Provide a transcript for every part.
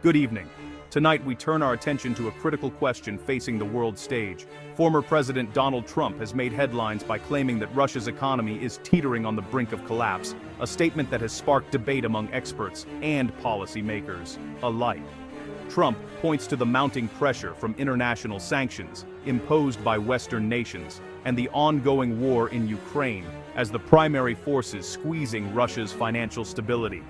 Good evening. Tonight we turn our attention to a critical question facing the world stage. Former President Donald Trump has made headlines by claiming that Russia's economy is teetering on the brink of collapse, a statement that has sparked debate among experts and policymakers alike. Trump points to the mounting pressure from international sanctions imposed by Western nations and the ongoing war in Ukraine as the primary forces squeezing Russia's financial stability.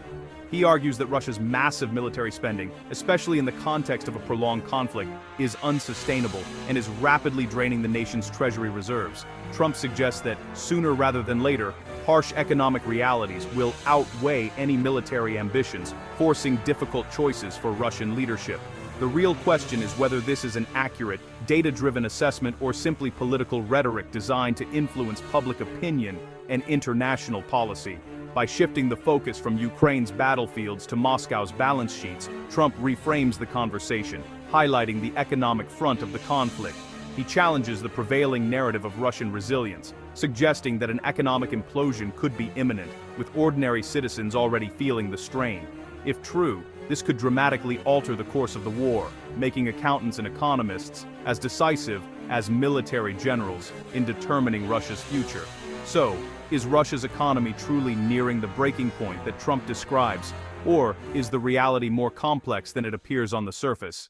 He argues that Russia's massive military spending, especially in the context of a prolonged conflict, is unsustainable and is rapidly draining the nation's treasury reserves. Trump suggests that, sooner rather than later, harsh economic realities will outweigh any military ambitions, forcing difficult choices for Russian leadership. The real question is whether this is an accurate, data-driven assessment or simply political rhetoric designed to influence public opinion and international policy. By shifting the focus from Ukraine's battlefields to Moscow's balance sheets, Trump reframes the conversation, highlighting the economic front of the conflict. He challenges the prevailing narrative of Russian resilience, suggesting that an economic implosion could be imminent, with ordinary citizens already feeling the strain. If true, this could dramatically alter the course of the war, making accountants and economists as decisive as military generals in determining Russia's future. So, is Russia's economy truly nearing the breaking point that Trump describes, or is the reality more complex than it appears on the surface?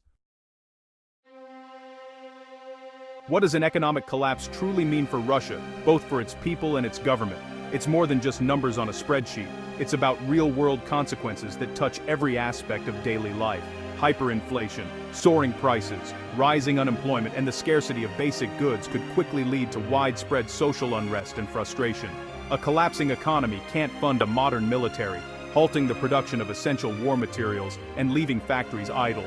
What does an economic collapse truly mean for Russia, both for its people and its government? It's more than just numbers on a spreadsheet. It's about real-world consequences that touch every aspect of daily life. Hyperinflation, soaring prices, rising unemployment, and the scarcity of basic goods could quickly lead to widespread social unrest and frustration. A collapsing economy can't fund a modern military, halting the production of essential war materials and leaving factories idle.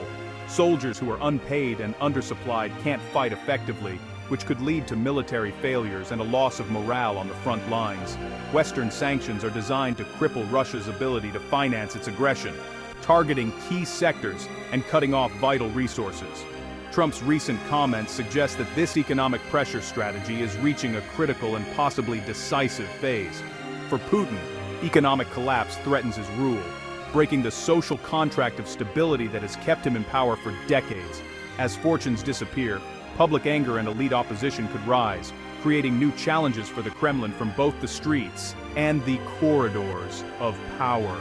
Soldiers who are unpaid and undersupplied can't fight effectively, which could lead to military failures and a loss of morale on the front lines. Western sanctions are designed to cripple Russia's ability to finance its aggression, targeting key sectors and cutting off vital resources. Trump's recent comments suggest that this economic pressure strategy is reaching a critical and possibly decisive phase. For Putin, economic collapse threatens his rule, breaking the social contract of stability that has kept him in power for decades. As fortunes disappear, public anger and elite opposition could rise, creating new challenges for the Kremlin from both the streets and the corridors of power.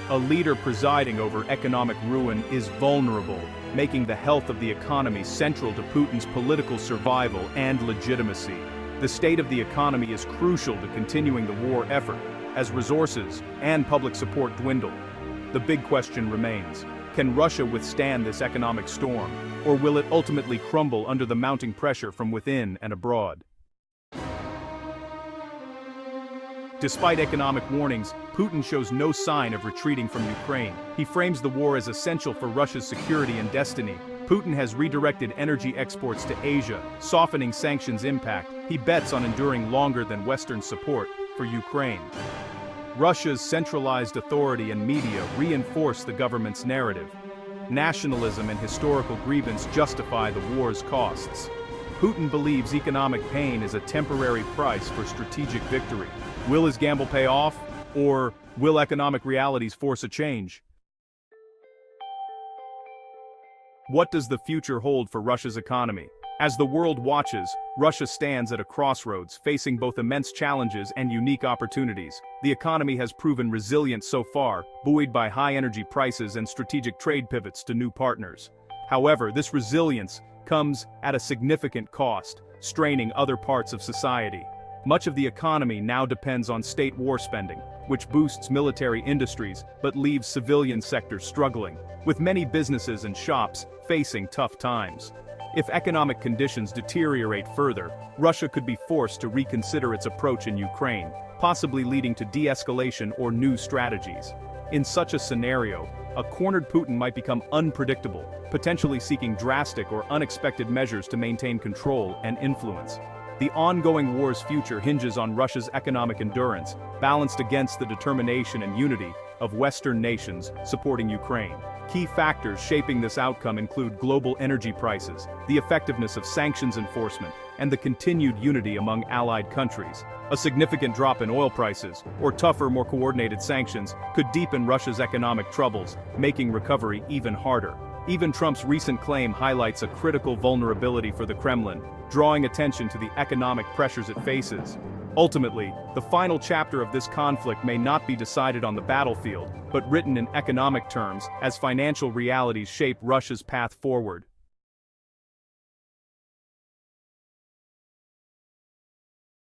A leader presiding over economic ruin is vulnerable, making the health of the economy central to Putin's political survival and legitimacy. The state of the economy is crucial to continuing the war effort, as resources and public support dwindle. The big question remains: can Russia withstand this economic storm, or will it ultimately crumble under the mounting pressure from within and abroad? Despite economic warnings, Putin shows no sign of retreating from Ukraine. He frames the war as essential for Russia's security and destiny. Putin has redirected energy exports to Asia, softening sanctions' impact. He bets on enduring longer than Western support for Ukraine. Russia's centralized authority and media reinforce the government's narrative. Nationalism and historical grievance justify the war's costs. Putin believes economic pain is a temporary price for strategic victory. Will his gamble pay off, or will economic realities force a change? What does the future hold for Russia's economy? As the world watches, Russia stands at a crossroads, facing both immense challenges and unique opportunities. The economy has proven resilient so far, buoyed by high energy prices and strategic trade pivots to new partners. However, this resilience comes at a significant cost, straining other parts of society. Much of the economy now depends on state war spending, which boosts military industries but leaves civilian sectors struggling, with many businesses and shops facing tough times. If economic conditions deteriorate further, Russia could be forced to reconsider its approach in Ukraine, possibly leading to de-escalation or new strategies. In such a scenario, a cornered Putin might become unpredictable, potentially seeking drastic or unexpected measures to maintain control and influence. The ongoing war's future hinges on Russia's economic endurance, balanced against the determination and unity of Western nations supporting Ukraine. Key factors shaping this outcome include global energy prices, the effectiveness of sanctions enforcement, and the continued unity among allied countries. A significant drop in oil prices, or tougher, more coordinated sanctions, could deepen Russia's economic troubles, making recovery even harder. Even Trump's recent claim highlights a critical vulnerability for the Kremlin, drawing attention to the economic pressures it faces. Ultimately, the final chapter of this conflict may not be decided on the battlefield, but written in economic terms as financial realities shape Russia's path forward.